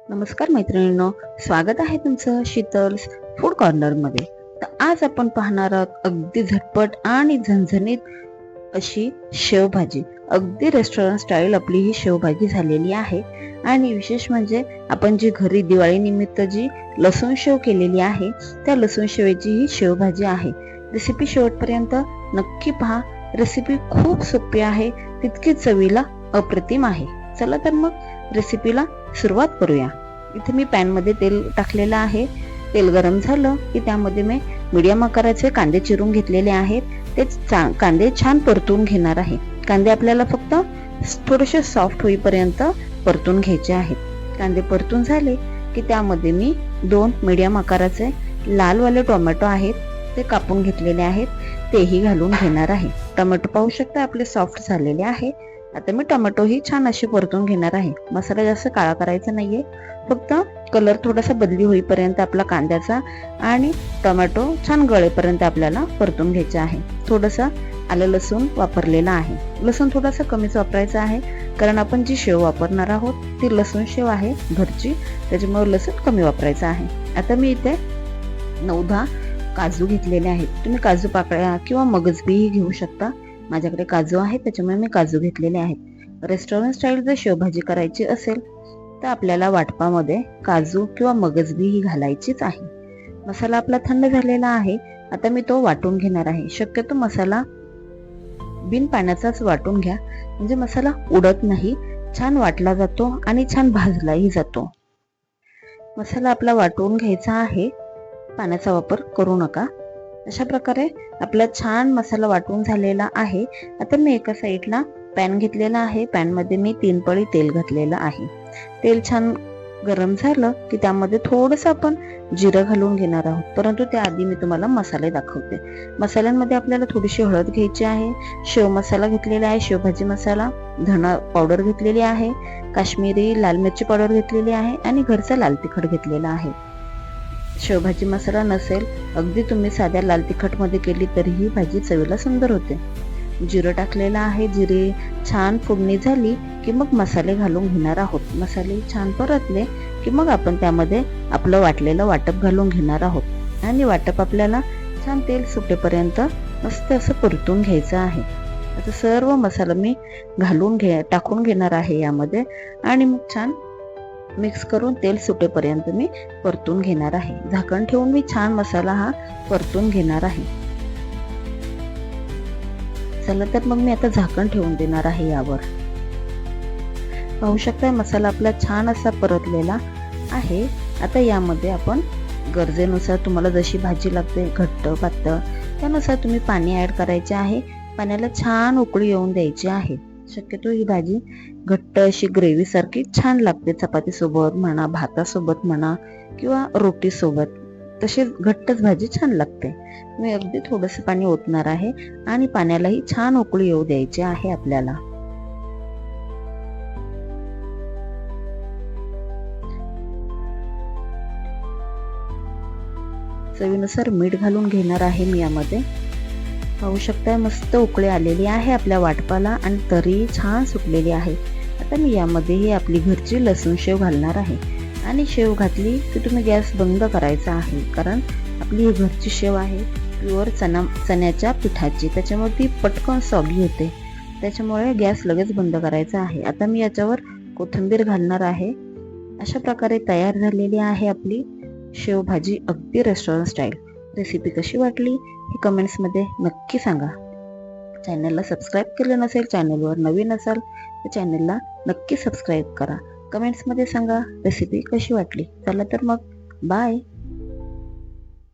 नमस्कार मैत्रिणींनो, स्वागत आहे तुमचं शीतल्स फूड कॉर्नर मध्ये। तर आज आपण पाहणार आहोत अगदी झटपट आणि झणझणीत अशी शेवभाजी। अगदी रेस्टॉरंट स्टाईल आपली ही शेवभाजी झालेली आहे। आणि विशेष म्हणजे आपण जी घरी दिवाळी निमित्त जी लसूण शेव केलेली आहे त्या लसूण शेवेची ही शेवभाजी आहे। रेसिपी शेवटपर्यंत नक्की पहा। रेसिपी खूप सोपी आहे, तितकीच चवीला अप्रतिम आहे। चला तर मग रेसिपीला सुरुवात करूया। इथे मी पॅन मध्ये तेल टाकलेलं आहे। तेल गरम झालं की त्यामध्ये मी मीडियम आकाराचे कांदे चिरून घेतलेले आहेत। ते कांदे छान परतून घेणार आहे। कांदे आपल्याला फक्त थोडेसे सॉफ्ट होईपर्यंत परतून घ्यायचे आहेत। कांदे परतून झाले की त्यामध्ये मी 2 मीडियम आकाराचे लालवाले टोमॅटो आहेत, ते कापून घेतलेले आहेत, तेही घालून घेणार आहे। टोमॅटो पाहू शकता आपले सॉफ्ट झालेले आहे। आता मी टोमॅटो ही छान अशी परतून घेणार आहे। मसाला जास्त काळा करायचा नाहीये, फक्त कलर थोडासा बदली होईपर्यंत आपला कांद्याचा आणि टोमॅटो छान गळेपर्यंत आपल्याला परतून घ्यायचे आहे। थोडंसं आलं लसूण वापरलेला आहे। लसूण थोडासा कमीच वापरायचा आहे, कारण आपण जी शेव वापरणार आहोत ती लसूण शेव आहे घरची, त्याच्यामुळे लसूण कमी वापरायचा आहे। आता मी इथे 9-10 काजू घेतलेले आहेत। तुम्ही काजू पाकळ्या किंवा मगजबीही घेऊ शकता। माझ्याकडे काजू आहे त्याच्यामुळे मी काजू घेतलेले आहेत। रेस्टॉरंट स्टाईल जर शेवभाजी करायची असेल तर आपल्याला वाटपामध्ये काजू किंवा मगजबी ही घालायचीच आहे। मसाला आपला थंड झालेला आहे। आता मी तो वाटून घेणार आहे। शक्यतो मसाला बिन पाण्याचाच वाटून घ्या, म्हणजे मसाला उडत नाही, छान वाटला जातो आणि छान भाजलाही जातो। मसाला आपला वाटून घ्यायचा आहे, पाण्याचा वापर करू नका। अशा प्रकारे आपला छान मसाला वाटून झालेला आहे। आता मी एका साईडला पॅन घेतलेला आहे। पॅन मध्ये मी 3 पळी तेल घातलेलं आहे। तेल छान गरम झालं की त्यामध्ये थोडंसं आपण जिरं घालून घेणार आहोत, परंतु त्याआधी मी तुम्हाला मसाले दाखवते। मसाल्यांमध्ये आपल्याला थोडीशी हळद घ्यायची आहे, शेव मसाला घेतलेला आहे, शेवभाजी मसाला, धना पावडर घेतलेली आहे, काश्मीरी लाल मिरची पावडर घेतलेली आहे आणि घरचा लाल तिखट घेतलेला आहे। शेवभाजी मसाला नसेल, अगदी तुम्ही साध्या लाल तिखट मध्ये केली तरीही भाजी चवीला सुंदर होते। जिरं टाकलेलं आहे। जिरे छान फोडणी झाली की मग मसाले घालून घेणार आहोत। मसाले छान परतले की मग आपण त्यामध्ये आपलं वाटलेलं वाटप घालून घेणार आहोत आणि वाटप आपल्याला छान तेल सुटेपर्यंत मस्त असं परतून घ्यायचं आहे। आता सर्व मसाला मी टाकून घेणार आहे यामध्ये आणि मग छान मिक्स करून तेल सुटेपर्यंत मी परतून घेणार आहे। झाकण ठेवून मी छान मसाला हा परतून घेणार आहे। चला तर मग मी आता झाकण ठेवून देणार आहे यावर। पाहू शकता मसाला आपला छान असा परतलेला आहे। आता यामध्ये आपण गरजेनुसार तुम्हाला जशी भाजी लागते घट्ट पातळ त्यानुसार तुम्ही पाणी ऍड करायचे आहे। पाण्याला छान उकळी येऊन द्यायची आहे। शक्यतो ही भाजी घट्ट अशी ग्रेव्ही सारखी छान लागते, चपाती सोबत म्हणा, भातासोबत म्हणा किंवा रोटी सोबत, तशी घट्टच भाजी छान लागते। मी अगदी थोडंसं पाणी ओतणार आहे आणि पाण्यालाही छान उकळी येऊ द्यायची आहे आपल्याला। चवीनुसार मीठ घालून घेणार आहे मी यामध्ये। पाहू शकता मस्त उकळी आलेली आहे आपल्या वाटपाला आणि तरी छान सुटलेली आहे। आता मी यामध्ये ही आपली घरची लसूण शेव घालणार आहे आणि शेव घातली की तुम्ही गॅस बंद करायचा आहे, कारण आपली ही घरची शेव आहे प्युअर चण्याच्या पिठाची, त्याच्यामुळे ती पटकन सॉगी होते, त्याच्यामुळे गॅस लगेच बंद करायचा आहे। आता मी याच्यावर कोथिंबीर घालणार आहे। अशा प्रकारे तयार झालेली आहे आपली शेवभाजी अगदी रेस्टॉरंट स्टाईल। रेसिपी कशी वाटली हे कमेंट्स मध्ये नक्की सांगा। चॅनलला सबस्क्राईब केलं नसेल, चॅनलवर नवीन असाल तर चॅनलला नक्की सबस्क्राईब करा। कमेंट्स मध्ये सांगा रेसिपी कशी वाटली। चला तर मग बाय।